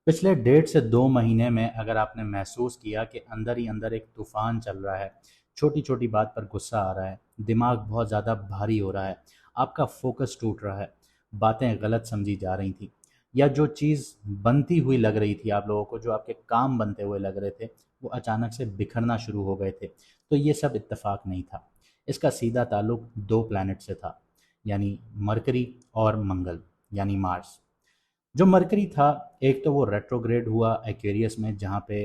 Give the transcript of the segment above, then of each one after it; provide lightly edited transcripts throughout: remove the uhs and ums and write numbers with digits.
पिछले 1.5 से 2 महीने में अगर आपने महसूस किया कि अंदर ही अंदर एक तूफान चल रहा है, छोटी छोटी बात पर गुस्सा आ रहा है, दिमाग बहुत ज़्यादा भारी हो रहा है, आपका फोकस टूट रहा है, बातें गलत समझी जा रही थी, या जो चीज़ बनती हुई लग रही थी आप लोगों को, जो आपके काम बनते हुए लग रहे थे, वो अचानक से बिखरना शुरू हो गए थे, तो ये सब इत्तेफाक नहीं था। इसका सीधा ताल्लुक दो प्लैनेट से था, यानी मरकरी और मंगल, यानी मार्स। जो मरकरी था, एक तो वो रेट्रोग्रेड हुआ एक्वेरियस में, जहाँ पे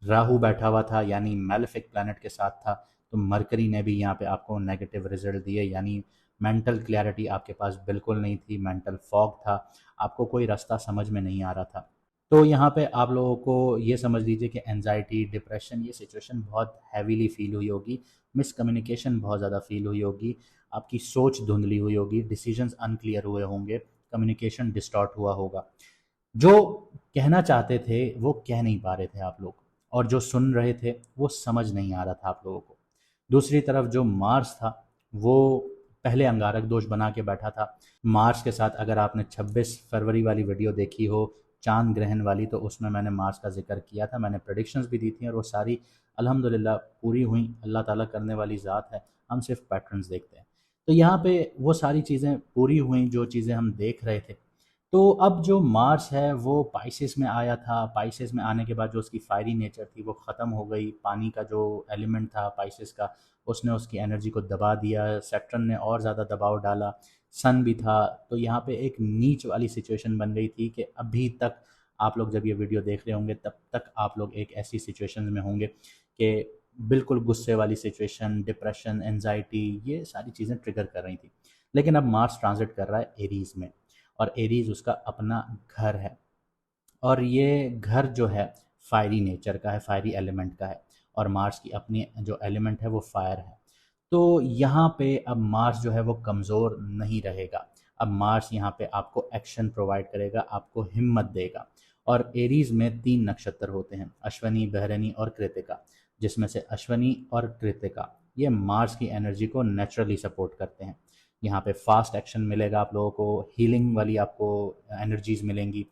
राहु बैठा हुआ था, यानी मैलेफिक प्लैनेट के साथ था। तो मरकरी ने भी यहाँ पे आपको नेगेटिव रिजल्ट दिए, यानी मेंटल क्लैरिटी आपके पास बिल्कुल नहीं थी, मेंटल फॉग था, आपको कोई रास्ता समझ में नहीं आ रहा था। तो यहाँ पे आप लोगों को ये समझ लीजिए कि एनजाइटी, डिप्रेशन, ये सिचुएशन बहुत हैवीली फील हुई होगी, मिसकम्युनिकेशन बहुत ज़्यादा फील हुई होगी, आपकी सोच धुंधली हुई होगी, डिसीजंस अनक्लियर हुए होंगे, कम्युनिकेशन डिस्टॉर्ट हुआ होगा। जो कहना चाहते थे वो कह नहीं पा रहे थे आप लोग, और जो सुन रहे थे वो समझ नहीं आ रहा था आप लोगों को। दूसरी तरफ जो मार्स था, वो पहले अंगारक दोष बना के बैठा था। मार्स के साथ अगर आपने 26 फरवरी वाली वीडियो देखी हो, चांद ग्रहण वाली, तो उसमें मैंने मार्स का जिक्र किया था, मैंने प्रेडिक्शंस भी दी थी, और वो सारी अल्हम्दुलिल्लाह पूरी हुई। अल्लाह ताला करने वाली ज़ात है, हम सिर्फ पैटर्न्स देखते हैं। तो यहाँ पे वो सारी चीज़ें पूरी हुई जो चीज़ें हम देख रहे थे। तो अब जो मार्स है वो पाइसेस में आया था, पाइसेस में आने के बाद जो उसकी फायरी नेचर थी वो ख़त्म हो गई, पानी का जो एलिमेंट था पाइसेस का, उसने उसकी एनर्जी को दबा दिया, सैटर्न ने और ज़्यादा दबाव डाला, सन भी था। तो यहाँ पे एक नीच वाली सिचुएशन बन गई थी कि अभी तक आप लोग जब ये वीडियो देख रहे होंगे तब तक आप लोग एक ऐसी सिचुएशन में होंगे कि बिल्कुल गुस्से वाली सिचुएशन, डिप्रेशन, एनजाइटी, ये सारी चीज़ें ट्रिगर कर रही थी। लेकिन अब मार्स ट्रांजिट कर रहा है एरीज़ में, और एरीज उसका अपना घर है, और ये घर जो है फायरी नेचर का है, फायरी एलिमेंट का है, और मार्स की अपनी जो एलिमेंट है वो फायर है। तो यहाँ पे अब मार्स जो है वो कमज़ोर नहीं रहेगा। अब मार्स यहाँ पे आपको एक्शन प्रोवाइड करेगा, आपको हिम्मत देगा। और एरीज में 3 नक्षत्र होते हैं, अश्वनी, बहरनी और कृतिका, जिसमें से अश्वनी और कृतिका ये मार्स की एनर्जी को नेचुरली सपोर्ट करते हैं। यहाँ पे फास्ट एक्शन मिलेगा आप लोगों को, हीलिंग वाली आपको एनर्जीज मिलेंगी,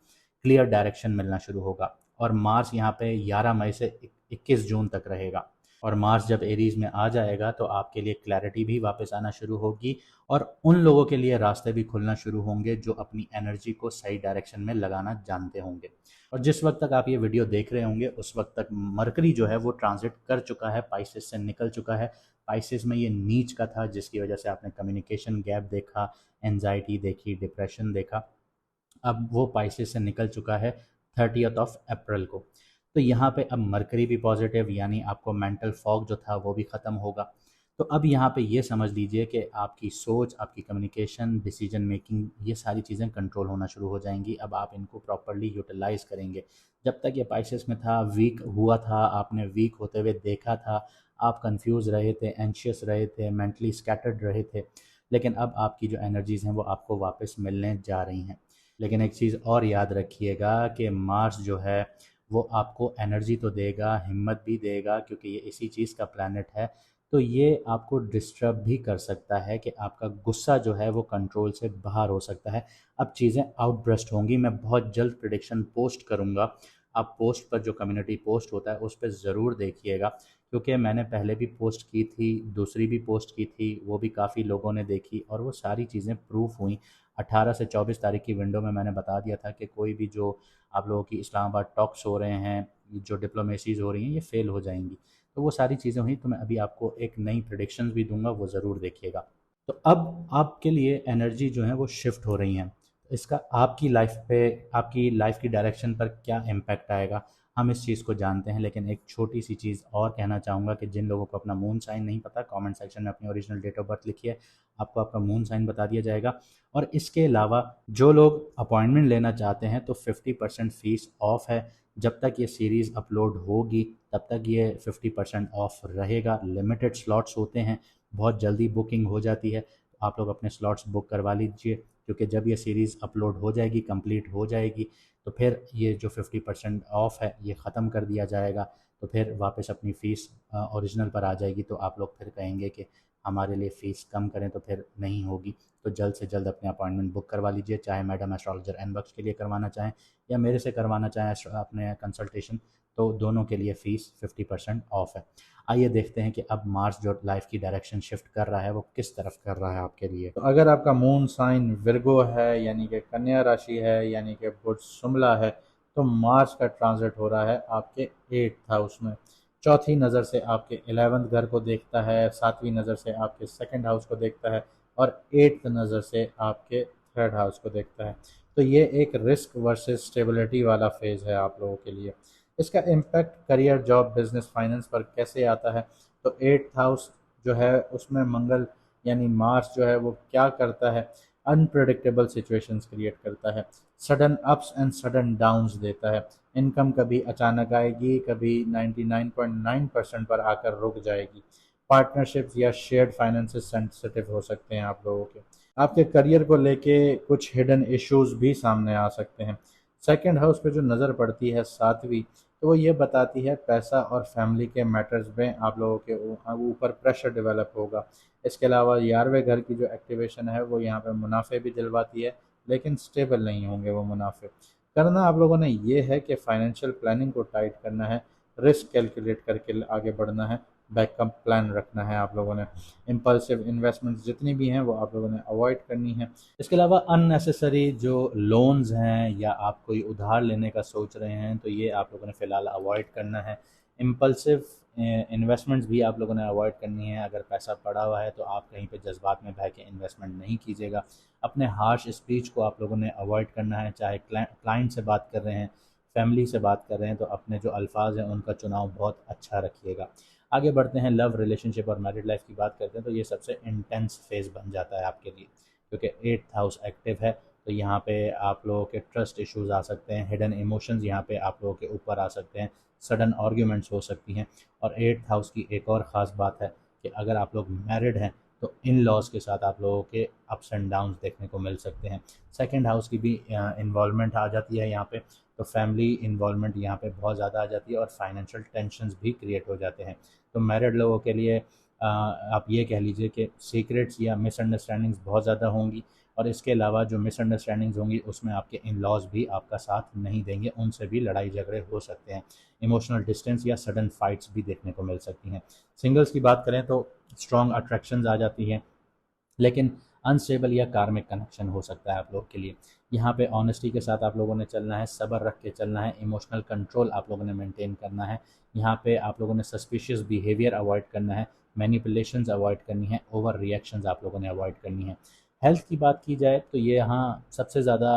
क्लियर डायरेक्शन मिलना शुरू होगा। और मार्स यहाँ पे 11 मई से 21 जून तक रहेगा। और मार्स जब एरीज में आ जाएगा तो आपके लिए क्लैरिटी भी वापस आना शुरू होगी, और उन लोगों के लिए रास्ते भी खुलना शुरू होंगे जो अपनी एनर्जी को सही डायरेक्शन में लगाना जानते होंगे। और जिस वक्त तक आप ये वीडियो देख रहे होंगे उस वक्त तक मरकरी जो है वो ट्रांजिट कर चुका है, पाइसेस से निकल चुका है। पाइसेस में ये नीच का था, जिसकी वजह से आपने कम्युनिकेशन गैप देखा, एनजाइटी देखी, डिप्रेशन देखा। अब वो पाइसेस से निकल चुका है 30 अप्रैल को। तो यहाँ पे अब मरकरी भी पॉजिटिव, यानी आपको मेंटल फॉग जो था वो भी ख़त्म होगा। तो अब यहाँ पे ये समझ लीजिए कि आपकी सोच, आपकी कम्युनिकेशन, डिसीजन मेकिंग, ये सारी चीज़ें कंट्रोल होना शुरू हो जाएंगी। अब आप इनको प्रॉपरली यूटिलाइज करेंगे। जब तक ये पाइसेस में था, वीक हुआ था, आपने वीक होते हुए देखा था, आप कंफ्यूज रहे थे, एंशियस रहे थे, मेंटली स्कैटर्ड रहे थे। लेकिन अब आपकी जो एनर्जीज़ हैं वो आपको वापस मिलने जा रही हैं। लेकिन एक चीज़ और याद रखिएगा कि मार्स जो है वो आपको एनर्जी तो देगा, हिम्मत भी देगा, क्योंकि ये इसी चीज़ का प्लैनेट है। तो ये आपको डिस्टर्ब भी कर सकता है कि आपका गुस्सा जो है वो कंट्रोल से बाहर हो सकता है। अब चीज़ें आउटब्रस्ट होंगी, मैं बहुत जल्द प्रिडिक्शन पोस्ट करूँगा। आप पोस्ट पर, जो कम्युनिटी पोस्ट होता है उस पर ज़रूर देखिएगा, क्योंकि मैंने पहले भी पोस्ट की थी, दूसरी भी पोस्ट की थी, वो भी काफ़ी लोगों ने देखी और वो सारी चीज़ें प्रूफ हुई। 18 से 24 तारीख की विंडो में मैंने बता दिया था कि कोई भी जो आप लोगों की इस्लामाबाद टॉक्स हो रहे हैं, जो डिप्लोमेसीज़ हो रही हैं, ये फ़ेल हो जाएंगी। तो वो सारी चीज़ें हुई, तो मैं अभी आपको एक नई प्रिडिक्शंस भी दूंगा, वो ज़रूर देखिएगा। तो अब आपके लिए एनर्जी जो है वो शिफ्ट हो रही हैं। इसका आपकी लाइफ पे, आपकी लाइफ की डायरेक्शन पर क्या इम्पैक्ट आएगा, हम इस चीज़ को जानते हैं। लेकिन एक छोटी सी चीज़ और कहना चाहूँगा कि जिन लोगों को अपना मून साइन नहीं पता, कमेंट सेक्शन में अपनी ओरिजिनल डेट ऑफ बर्थ लिखिए, आपको आपका मून साइन बता दिया जाएगा। और इसके अलावा जो लोग अपॉइंटमेंट लेना चाहते हैं तो 50% फ़ीस ऑफ है। जब तक ये सीरीज़ अपलोड होगी तब तक ये 50% ऑफ रहेगा। लिमिटेड स्लॉट्स होते हैं, बहुत जल्दी बुकिंग हो जाती है, तो आप लोग अपने स्लॉट्स बुक करवा लीजिए, क्योंकि जब ये सीरीज़ अपलोड हो जाएगी, कंप्लीट हो जाएगी, तो फिर ये जो 50% ऑफ है ये ख़त्म कर दिया जाएगा। तो तो फिर वापस अपनी फ़ीस ओरिजिनल पर आ जाएगी। तो आप लोग फिर कहेंगे कि हमारे लिए फ़ीस कम करें, तो फिर नहीं होगी। तो जल्द से जल्द अपनी अपॉइंटमेंट बुक करवा लीजिए, चाहे मैडम एस्ट्रोलॉजर एनबक्स के लिए करवाना चाहें या मेरे से करवाना चाहें अपने कंसल्टेशन, तो दोनों के लिए फ़ीस 50% ऑफ है। आइए देखते हैं कि अब मार्स जो लाइफ की डायरेक्शन शिफ्ट कर रहा है वो किस तरफ कर रहा है आपके लिए। तो अगर आपका मून साइन विर्गो है यानी कि कन्या राशि है यानी कि बुध शुमला है, तो मार्स का ट्रांजिट हो रहा है आपके 8th हाउस में। चौथी नज़र से आपके 11th घर को देखता है, सातवीं नज़र से आपके सेकंड हाउस को देखता है और 8th नज़र से आपके थर्ड हाउस को देखता है। तो ये एक रिस्क वर्सेस स्टेबिलिटी वाला फेज़ है आप लोगों के लिए। इसका impact career, job, business, finance पर कैसे आता है? तो 8th हाउस जो है उसमें मंगल यानी मार्स जो है वो क्या करता है, अनप्रेडिक्टेबल सिचुएशंस क्रिएट करता है, sudden ups and sudden downs देता है। इनकम कभी अचानक आएगी, कभी 99.9% पर आकर रुक जाएगी। पार्टनरशिप्स या शेयर्ड फाइनेंसेस सेंसिटिव हो सकते हैं आप लोगों के। आपके करियर को लेके कुछ हिडन इश्यूज भी सामने आ सकते हैं। सेकंड हाउस पे जो नज़र पड़ती है सातवीं, तो वो ये बताती है पैसा और फैमिली के मैटर्स में आप लोगों के ऊपर प्रेशर डेवलप होगा। इसके अलावा 11वें घर की जो एक्टिवेशन है वो यहाँ पे मुनाफे भी दिलवाती है, लेकिन स्टेबल नहीं होंगे वो मुनाफे। करना आप लोगों ने ये है कि फाइनेंशियल प्लानिंग को टाइट करना है, रिस्क कैलकुलेट करके आगे बढ़ना है, बैकअप प्लान रखना है आप लोगों ने। इम्पल्सिव इन्वेस्टमेंट्स जितनी भी हैं वो आप लोगों ने अवॉइड करनी है। इसके अलावा अननेसेसरी जो लोन्स हैं या आप कोई उधार लेने का सोच रहे हैं, तो ये आप लोगों ने फ़िलहाल अवॉइड करना है। इम्पल्सिव इन्वेस्टमेंट्स भी आप लोगों ने अवॉइड करनी है। अगर पैसा पड़ा हुआ है तो आप कहीं पे जज्बात में बह के इन्वेस्टमेंट नहीं कीजिएगा। अपने हार्श स्पीच को आप लोगों ने अवॉइड करना है, चाहे क्लाइंट से बात कर रहे हैं, फैमिली से बात कर रहे हैं, तो अपने जो अल्फाज हैं उनका चुनाव बहुत अच्छा रखिएगा। आगे बढ़ते हैं, लव, रिलेशनशिप और मैरिड लाइफ की बात करते हैं, तो ये सबसे इंटेंस फेज़ बन जाता है आपके लिए, क्योंकि 8th हाउस एक्टिव है। तो यहाँ पे आप लोगों के ट्रस्ट इश्यूज आ सकते हैं, हिडन इमोशंस यहाँ पे आप लोगों के ऊपर आ सकते हैं, सडन आर्ग्यूमेंट्स हो सकती हैं। और 8th हाउस की एक और ख़ास बात है कि अगर आप लोग मैरिड हैं तो इन लॉज के साथ आप लोगों के अप्स एंड डाउन्स देखने को मिल सकते हैं। सेकंड हाउस की भी इन्वॉल्वमेंट आ जाती है यहाँ पे, तो फैमिली इन्वॉल्वमेंट यहाँ पे बहुत ज़्यादा आ जाती है और फाइनेंशियल टेंशन्स भी क्रिएट हो जाते हैं। तो मैरिड लोगों के लिए आप ये कह लीजिए कि सीक्रेट्स या मिसअंडरस्टैंडिंग्स बहुत ज़्यादा होंगी, और इसके अलावा जो मिसअंडरस्टैंडिंग्स होंगी उसमें आपके इन लॉज भी आपका साथ नहीं देंगे, उनसे भी लड़ाई झगड़े हो सकते हैं। इमोशनल डिस्टेंस या सडन फाइट्स भी देखने को मिल सकती हैं। सिंगल्स की बात करें तो स्ट्रॉन्ग अट्रैक्शंस आ जाती हैं, लेकिन अनस्टेबल या कार्मिक कनेक्शन हो सकता है आप लोग के लिए। यहाँ पे ऑनेस्टी के साथ आप लोगों ने चलना है, सब्र रख के चलना है, इमोशनल कंट्रोल आप लोगों ने मेंटेन करना है। यहाँ पे आप लोगों ने सस्पिशियस बिहेवियर अवॉइड करना है, मैनिपुलेशंस अवॉइड करनी है, ओवर रिएक्शंस आप लोगों ने अवॉइड करनी है। हेल्थ की बात की जाए तो ये यहाँ सबसे ज़्यादा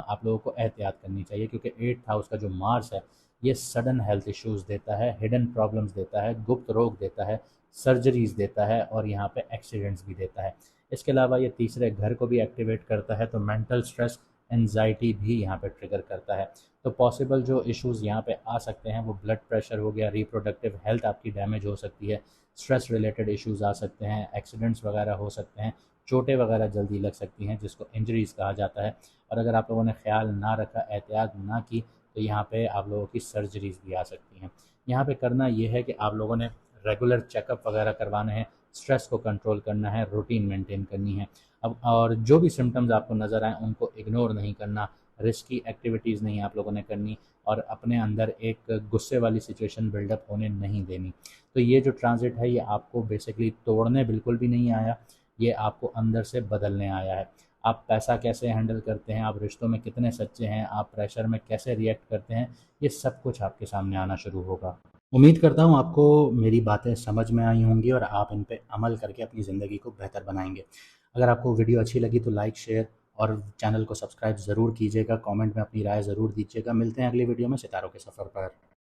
आप लोगों को एहतियात करनी चाहिए, क्योंकि 8th हाउस का जो मार्स है ये सडन हेल्थ इश्यूज़ देता है, हिडन प्रॉब्लम्स देता है, गुप्त रोग देता है, सर्जरीज देता है और यहाँ पे एक्सीडेंट्स भी देता है। इसके अलावा ये तीसरे घर को भी एक्टिवेट करता है, तो मेंटल स्ट्रेस, एंजाइटी भी यहाँ पे ट्रिगर करता है। तो पॉसिबल जो इश्यूज़ यहाँ पे आ सकते हैं वो ब्लड प्रेशर हो गया, रिप्रोडक्टिव हेल्थ आपकी डैमेज हो सकती है, स्ट्रेस रिलेटेड इश्यूज़ आ सकते हैं, एक्सीडेंट्स वगैरह हो सकते हैं, चोटें वगैरह जल्दी लग सकती हैं जिसको इंजरीज कहा जाता है। और अगर आप लोगों ने ख्याल ना रखा, एहतियात ना की, तो यहाँ पे आप लोगों की सर्जरीज भी आ सकती हैं। यहाँ पे करना ये है कि आप लोगों ने रेगुलर चेकअप वगैरह करवाने हैं, स्ट्रेस को कंट्रोल करना है, रूटीन मेंटेन करनी है। अब और जो भी सिम्टम्स आपको नज़र आए उनको इग्नोर नहीं करना, रिस्की एक्टिविटीज़ नहीं आप लोगों ने करनी, और अपने अंदर एक गुस्से वाली सिचुएशन बिल्डअप होने नहीं देनी। तो ये जो ट्रांजिट है ये आपको बेसिकली तोड़ने बिल्कुल भी नहीं आया, ये आपको अंदर से बदलने आया है। आप पैसा कैसे हैंडल करते हैं, आप रिश्तों में कितने सच्चे हैं, आप प्रेशर में कैसे रिएक्ट करते हैं, ये सब कुछ आपके सामने आना शुरू होगा। उम्मीद करता हूँ आपको मेरी बातें समझ में आई होंगी और आप इन पे अमल करके अपनी ज़िंदगी को बेहतर बनाएंगे। अगर आपको वीडियो अच्छी लगी तो लाइक, शेयर और चैनल को सब्सक्राइब ज़रूर कीजिएगा। कमेंट में अपनी राय ज़रूर दीजिएगा। मिलते हैं अगली वीडियो में सितारों के सफ़र पर।